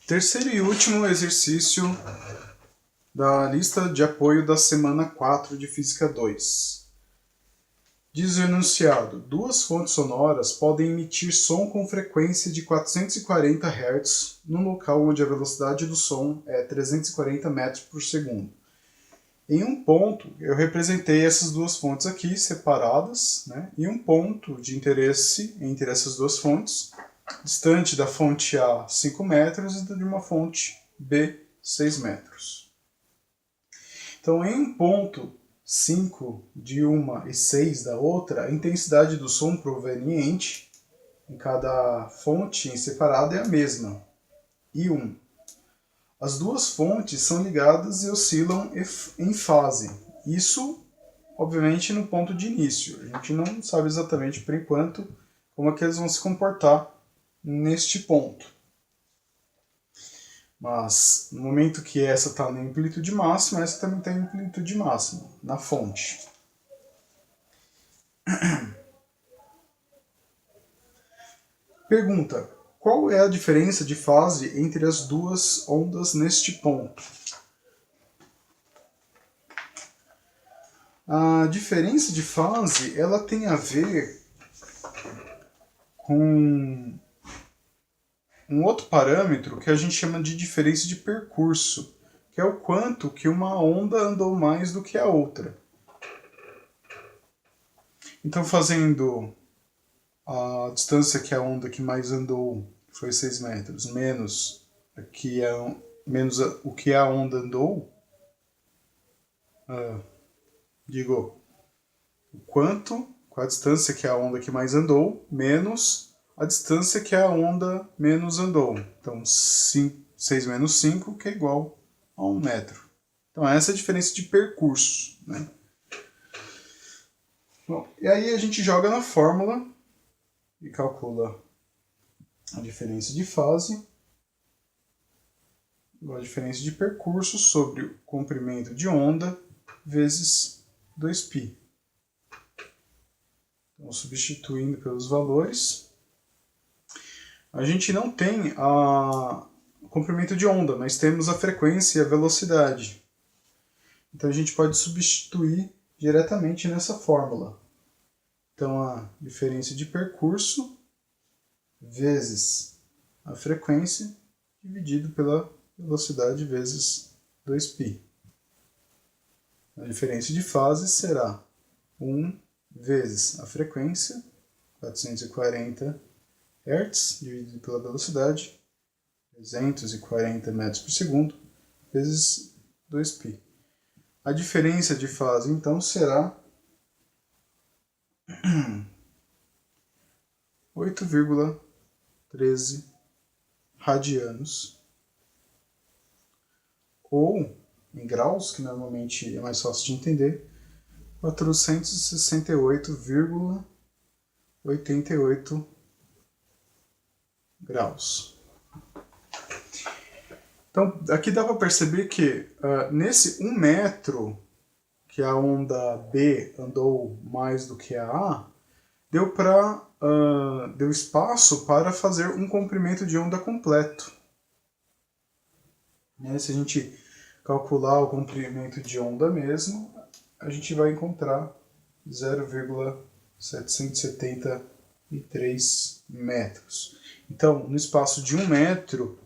Terceiro e último exercício da lista de apoio da semana 4 de Física 2. Diz o enunciado: duas fontes sonoras podem emitir som com frequência de 440 Hz num local onde a velocidade do som é 340 metros por segundo. Em um ponto, eu representei essas duas fontes aqui separadas, né? E um ponto de interesse entre essas duas fontes, distante da fonte A 5 metros e de uma fonte B 6 metros. Então, em um ponto 5 de uma e 6 da outra, a intensidade do som proveniente em cada fonte em separado é a mesma, I1. As duas fontes são ligadas e oscilam em fase. Isso, obviamente, no ponto de início. A gente não sabe exatamente, por enquanto, como é que eles vão se comportar neste ponto. Mas, no momento que essa está na amplitude máxima, essa também está em amplitude máxima, na fonte. Pergunta: qual é a diferença de fase entre as duas ondas neste ponto? A diferença de fase ela tem a ver com um outro parâmetro que a gente chama de diferença de percurso, que é o quanto que uma onda andou mais do que a outra. Então, fazendo a distância que a onda que mais andou foi 6 metros, menos o que a onda andou, qual a distância que a onda que mais andou, menos a distância que a onda menos andou. Então, 6 menos 5, que é igual a 1 metro. Então, essa é a diferença de percurso, né? Bom, e aí a gente joga na fórmula e calcula a diferença de fase igual a diferença de percurso sobre o comprimento de onda vezes 2π. Então, substituindo pelos valores, a gente não tem o comprimento de onda, mas temos a frequência e a velocidade. Então a gente pode substituir diretamente nessa fórmula. Então a diferença de percurso vezes a frequência dividido pela velocidade vezes 2π. A diferença de fase será 1 vezes a frequência, 440 Hz, dividido pela velocidade, 340 metros por segundo, vezes 2π. A diferença de fase, então, será 8,13 radianos, ou, em graus, que normalmente é mais fácil de entender, 468,88 graus. Então, aqui dá para perceber que nesse 1 metro que a onda B andou mais do que a A, deu espaço para fazer um comprimento de onda completo. Se a gente calcular o comprimento de onda mesmo, a gente vai encontrar 0,773 metros. Então, no espaço de 1 metro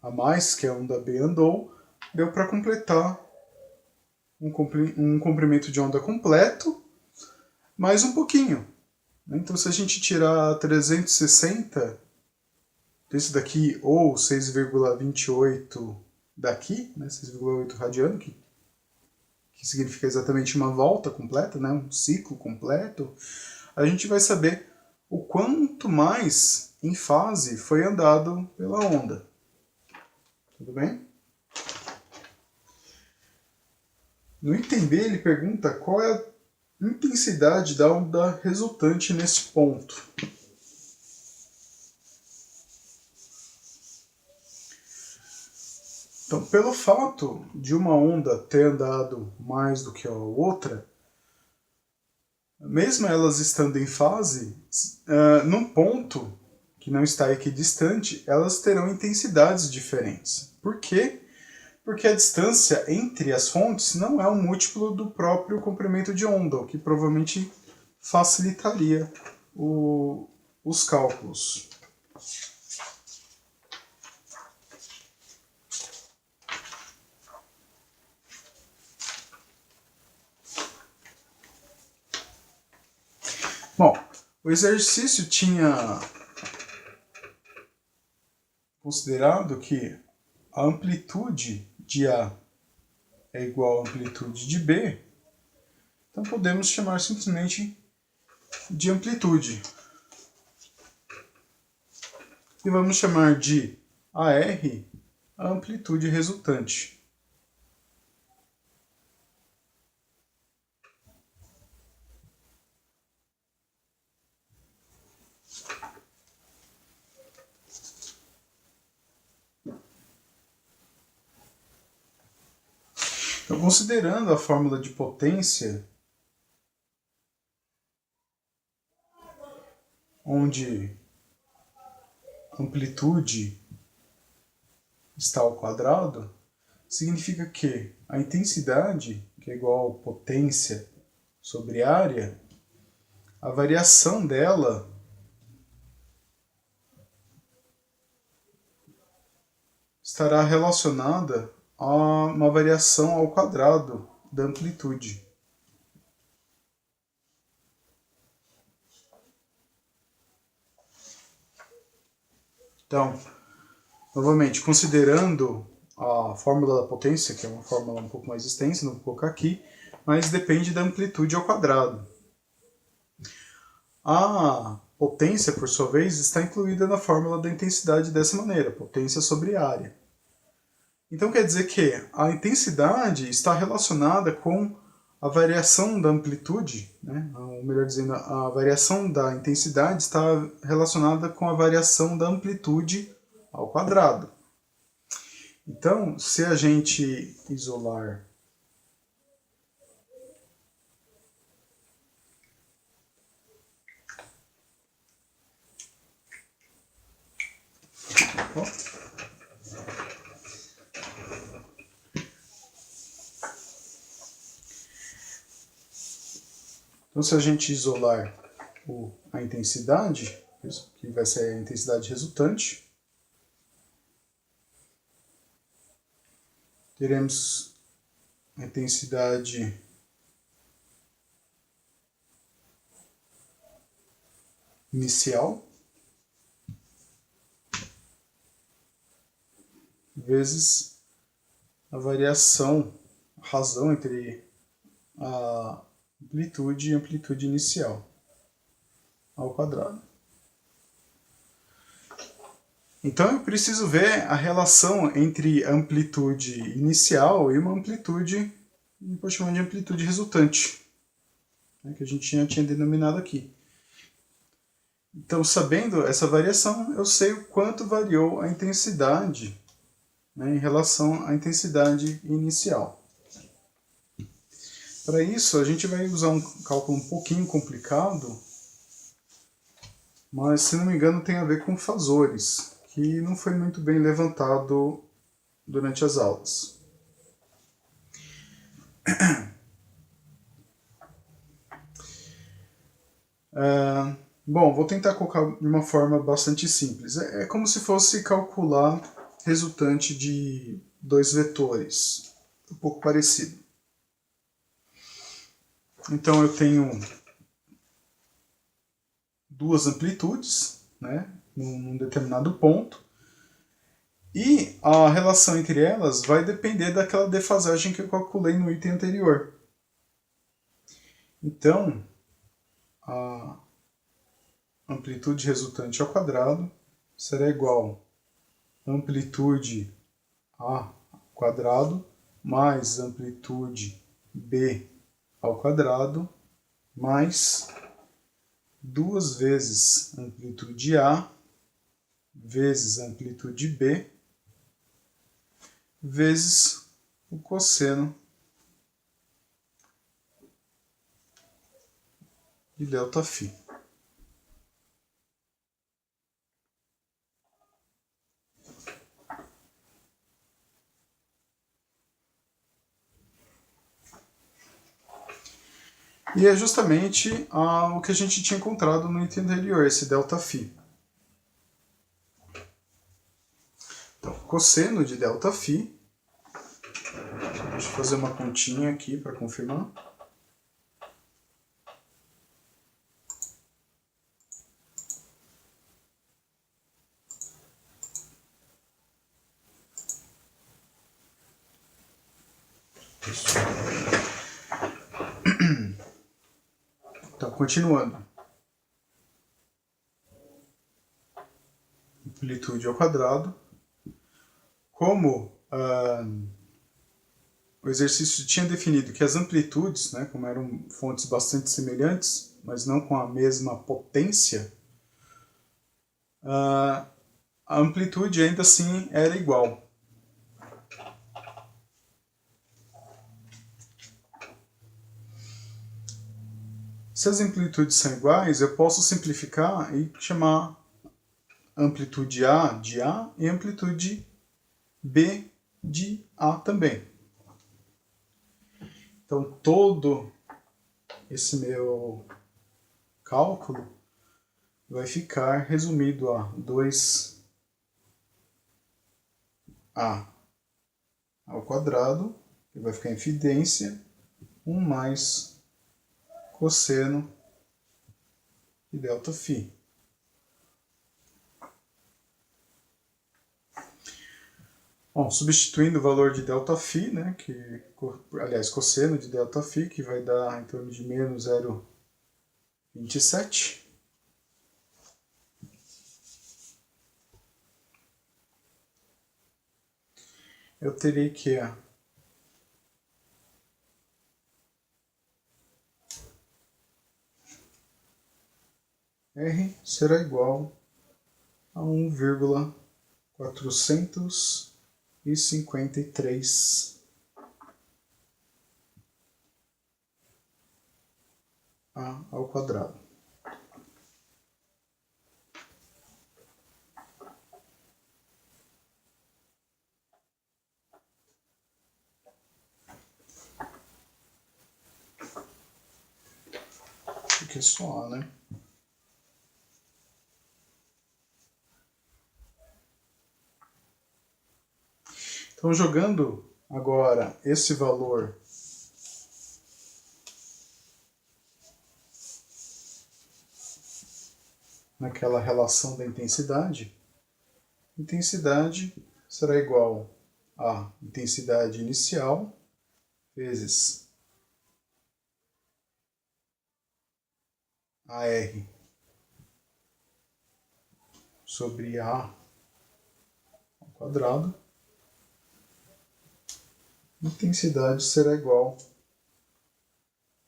a mais que a onda B andou, deu para completar um comprimento de onda completo, mais um pouquinho. Então, se a gente tirar 360 desse daqui, ou 6,28 daqui, né, 6,8 radiano, que significa exatamente uma volta completa, né, um ciclo completo, a gente vai saber o quanto mais em fase foi andado pela onda. Tudo bem? No item B, ele pergunta qual é a intensidade da onda resultante nesse ponto. Então, pelo fato de uma onda ter andado mais do que a outra, mesmo elas estando em fase, num ponto que que não está equidistante, elas terão intensidades diferentes. Por quê? Porque a distância entre as fontes não é um múltiplo do próprio comprimento de onda, o que provavelmente facilitaria os cálculos. Bom, o exercício tinha considerado que a amplitude de A é igual à amplitude de B, então podemos chamar simplesmente de amplitude. E vamos chamar de AR a amplitude resultante. Então, considerando a fórmula de potência, onde amplitude está ao quadrado, significa que a intensidade, que é igual a potência sobre área, a variação dela estará relacionada a uma variação ao quadrado da amplitude. Então, novamente, considerando a fórmula da potência, que é uma fórmula um pouco mais extensa, não vou colocar aqui, mas depende da amplitude ao quadrado. A potência, por sua vez, está incluída na fórmula da intensidade dessa maneira, potência sobre área. Então quer dizer que a intensidade está relacionada com a variação da amplitude, né? Ou melhor dizendo, a variação da intensidade está relacionada com a variação da amplitude ao quadrado. Então, se a gente isolar então, se a gente isolar a intensidade, que vai ser a intensidade resultante, teremos a intensidade inicial vezes a variação, a razão entre a amplitude e amplitude inicial ao quadrado. Então eu preciso ver a relação entre amplitude inicial e uma amplitude, vou chamar de amplitude resultante, né, que a gente tinha denominado aqui. Então, sabendo essa variação, eu sei o quanto variou a intensidade, né, em relação à intensidade inicial. Para isso, a gente vai usar um cálculo um pouquinho complicado, mas, se não me engano, tem a ver com fasores, que não foi muito bem levantado durante as aulas. Bom, vou tentar colocar de uma forma bastante simples. É como se fosse calcular resultante de dois vetores, um pouco parecido. Então eu tenho duas amplitudes, né, num determinado ponto, e a relação entre elas vai depender daquela defasagem que eu calculei no item anterior. Então, a amplitude resultante ao quadrado será igual a amplitude A ao quadrado mais amplitude B ao quadrado mais 2 vezes amplitude A vezes amplitude B vezes o cosseno de ΔΦ. E é justamente o que a gente tinha encontrado no item anterior, esse ΔΦ. Então, cosseno de ΔΦ, deixa eu fazer uma continha aqui para confirmar. Então, continuando. Amplitude ao quadrado. Como o exercício tinha definido que as amplitudes, né, como eram fontes bastante semelhantes, mas não com a mesma potência, a amplitude ainda assim era igual. Se as amplitudes são iguais, eu posso simplificar e chamar amplitude A de A e amplitude B de A também. Então, todo esse meu cálculo vai ficar resumido a 2A ao quadrado, que vai ficar em evidência, 1 mais cosseno de ΔΦ. Bom, substituindo o valor de ΔΦ, né, aliás, cosseno de ΔΦ, que vai dar em torno de menos 0,27. Eu terei que R será igual a 1,453 A ao quadrado. Porque é só A, né? Então, jogando agora esse valor naquela relação da intensidade será igual a intensidade inicial vezes AR sobre A ao quadrado. Intensidade será igual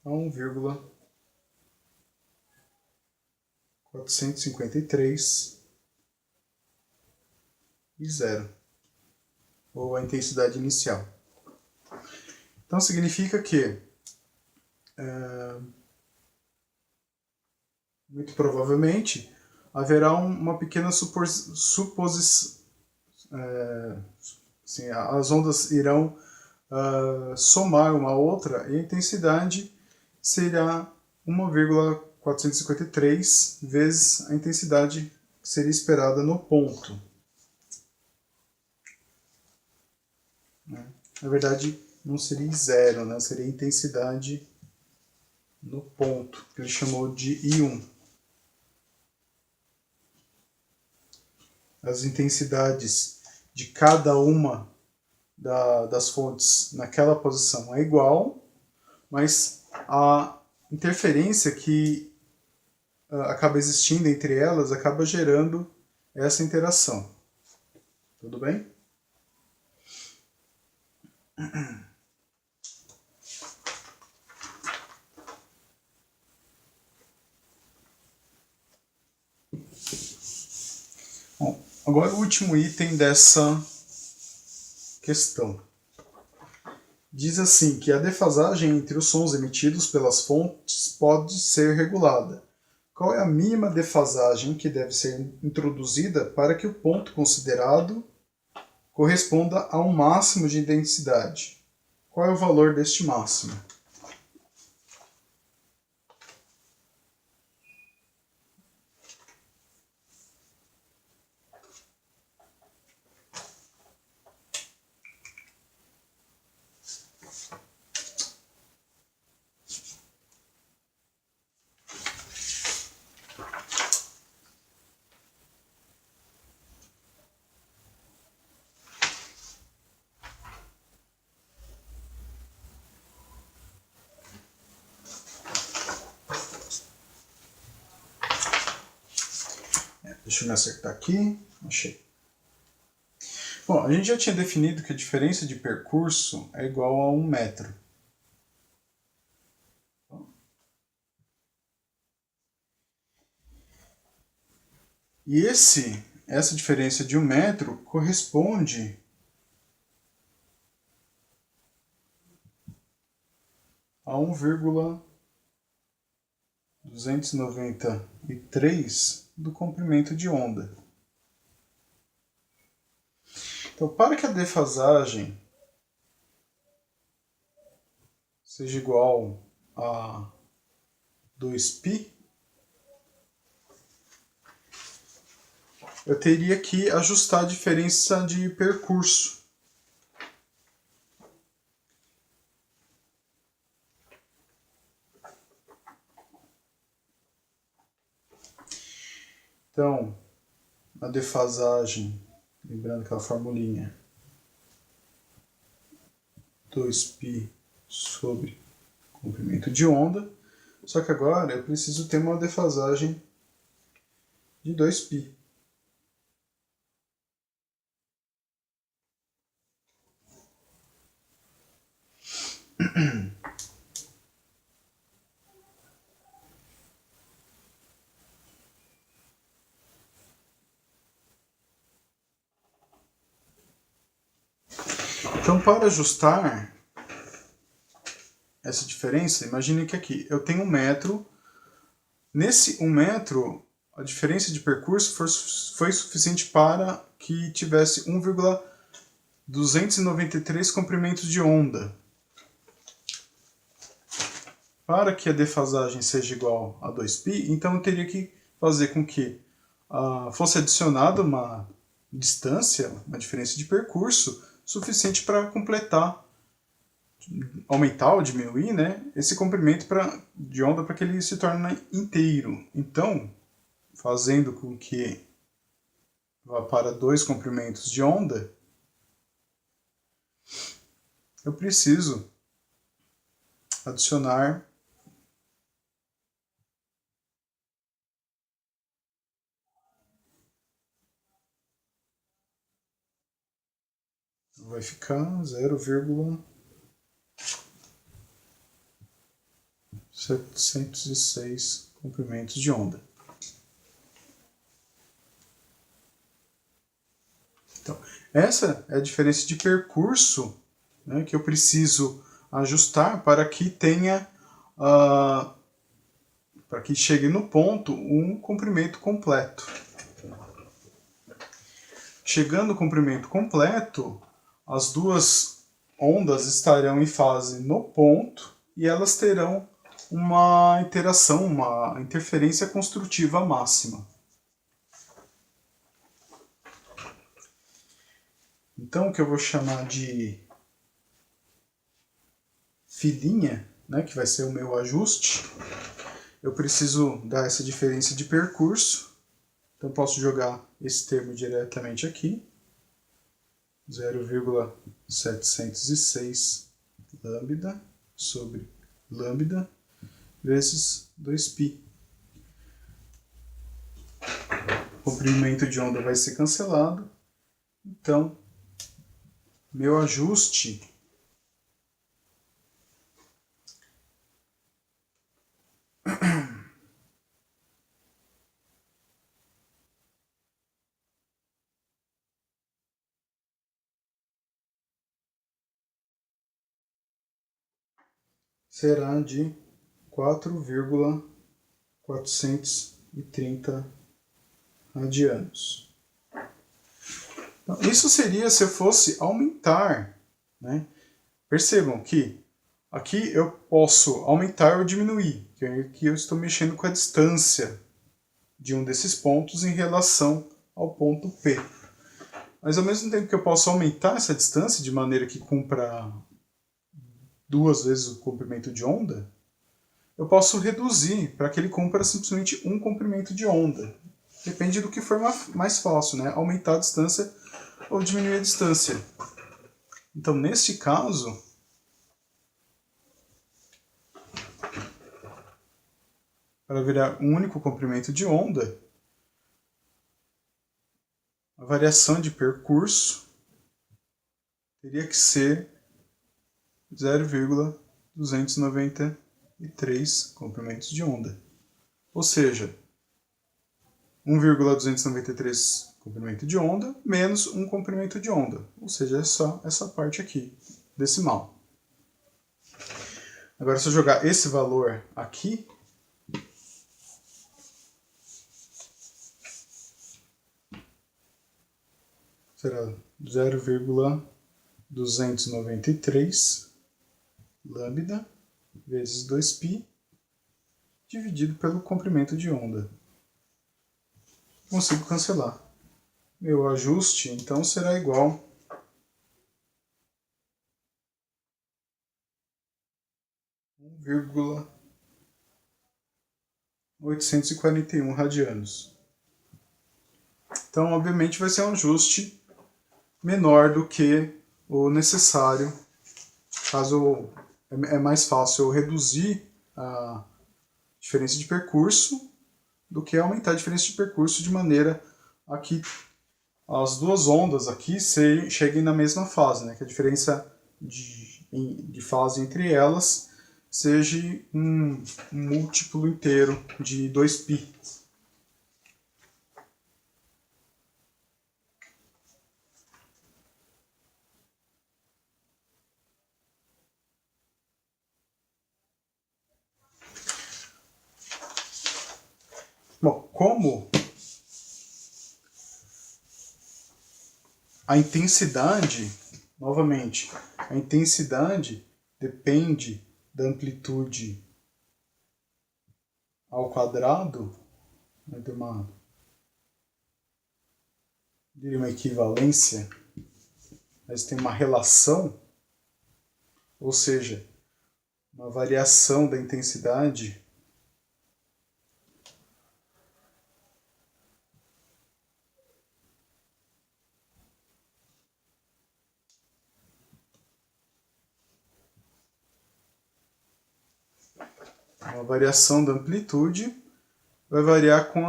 a 1,453 e 0, ou a intensidade inicial. Então significa que muito provavelmente haverá uma pequena suposição. Assim, as ondas irão somar uma outra e a intensidade será 1,453 vezes a intensidade que seria esperada no ponto. Na verdade, não seria zero, né? Seria intensidade no ponto, que ele chamou de I1. As intensidades de cada uma das fontes naquela posição é igual, mas a interferência que acaba existindo entre elas acaba gerando essa interação. Tudo bem? Bom, agora o último item dessa questão. Diz assim que a defasagem entre os sons emitidos pelas fontes pode ser regulada. Qual é a mínima defasagem que deve ser introduzida para que o ponto considerado corresponda a um máximo de intensidade? Qual é o valor deste máximo? Deixa eu me acertar aqui. Achei. Bom, a gente já tinha definido que a diferença de percurso é igual a 1 metro. E essa diferença de 1 metro corresponde a 1,293 do comprimento de onda. Então, para que a defasagem seja igual a 2π, eu teria que ajustar a diferença de percurso. Então, a defasagem, lembrando aquela formulinha, 2π sobre comprimento de onda, só que agora eu preciso ter uma defasagem de 2π. Então, para ajustar essa diferença, imagine que aqui eu tenho 1 metro. Nesse 1 metro, a diferença de percurso foi suficiente para que tivesse 1,293 comprimentos de onda. Para que a defasagem seja igual a 2π, então eu teria que fazer com que fosse adicionada uma distância, uma diferença de percurso, suficiente para completar, aumentar ou diminuir, né, esse comprimento de onda para que ele se torne inteiro. Então, fazendo com que vá para 2 comprimentos de onda, eu preciso adicionar vai ficar 0,706 comprimentos de onda. Então, essa é a diferença de percurso, né, que eu preciso ajustar para que tenha, para que chegue no ponto um comprimento completo. Chegando ao comprimento completo, as duas ondas estarão em fase no ponto e elas terão uma interação, uma interferência construtiva máxima. Então, o que eu vou chamar de filinha, né, que vai ser o meu ajuste, eu preciso dar essa diferença de percurso. Então, eu posso jogar esse termo diretamente aqui. 0,706 lambda sobre lambda vezes 2π. O comprimento de onda vai ser cancelado. Então, meu ajuste será de 4,430 radianos. Então, isso seria se eu fosse aumentar, né? Percebam que aqui eu posso aumentar ou diminuir, que aqui eu estou mexendo com a distância de um desses pontos em relação ao ponto P. Mas ao mesmo tempo que eu posso aumentar essa distância de maneira que cumpra 2 vezes o comprimento de onda, eu posso reduzir para que ele cumpra simplesmente um comprimento de onda. Depende do que for mais fácil, né? Aumentar a distância ou diminuir a distância. Então, neste caso, para virar um único comprimento de onda, a variação de percurso teria que ser 0,293 comprimentos de onda. Ou seja, 1,293 comprimento de onda menos 1 comprimento de onda. Ou seja, é só essa parte aqui, decimal. Agora, se eu jogar esse valor aqui, será 0,293 lambda vezes 2π dividido pelo comprimento de onda. Consigo cancelar. Meu ajuste, então, será igual a 1,841 radianos. Então, obviamente, vai ser um ajuste menor do que o necessário, caso é mais fácil eu reduzir a diferença de percurso do que aumentar a diferença de percurso de maneira a que as duas ondas aqui cheguem na mesma fase, né? Que a diferença de fase entre elas seja um múltiplo inteiro de 2π. Bom, como a intensidade, novamente, a intensidade depende da amplitude ao quadrado, vai ter uma equivalência, mas tem uma relação, ou seja, uma variação da intensidade uma variação da amplitude vai variar com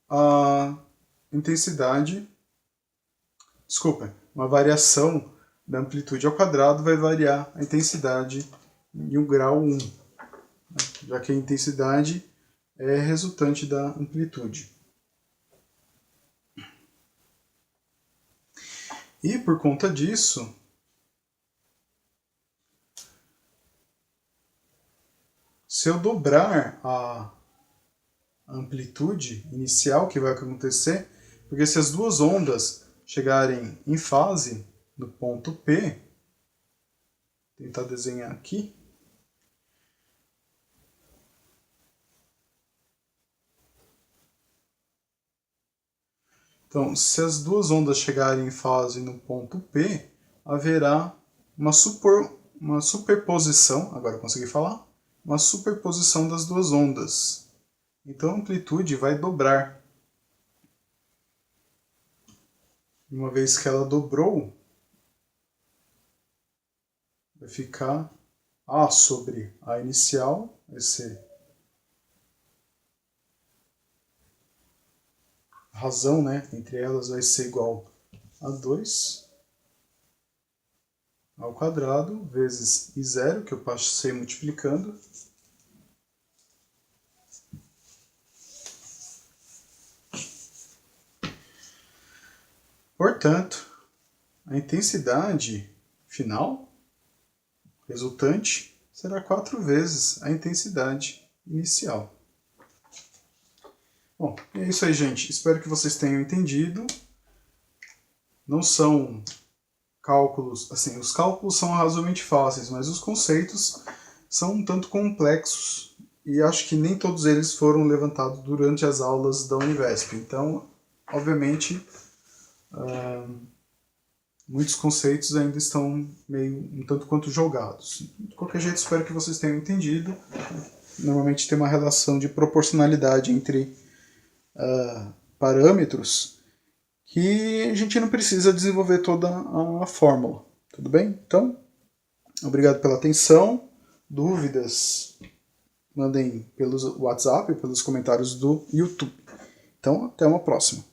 a intensidade. Desculpa, uma variação da amplitude ao quadrado vai variar a intensidade em um grau 1, já que a intensidade é resultante da amplitude. E por conta disso, se eu dobrar a amplitude inicial, que vai acontecer, porque se as duas ondas chegarem em fase no ponto P, vou tentar desenhar aqui, então, se as duas ondas chegarem em fase no ponto P, haverá uma superposição, agora eu consegui falar, uma superposição das duas ondas. Então a amplitude vai dobrar. Uma vez que ela dobrou, vai ficar A sobre A inicial, vai ser a razão, né, entre elas vai ser igual a 2 ao quadrado vezes I0, que eu passei multiplicando, portanto, a intensidade final resultante será 4 vezes a intensidade inicial. Bom, é isso aí, gente. Espero que vocês tenham entendido. Não são cálculos, assim, os cálculos são razoavelmente fáceis, mas os conceitos são um tanto complexos e acho que nem todos eles foram levantados durante as aulas da Univesp. Então, obviamente, muitos conceitos ainda estão meio um tanto quanto jogados. De qualquer jeito, espero que vocês tenham entendido. Normalmente tem uma relação de proporcionalidade entre parâmetros que a gente não precisa desenvolver toda a fórmula. Tudo bem? Então, obrigado pela atenção. Dúvidas, mandem pelo WhatsApp, pelos comentários do YouTube. Então, até uma próxima.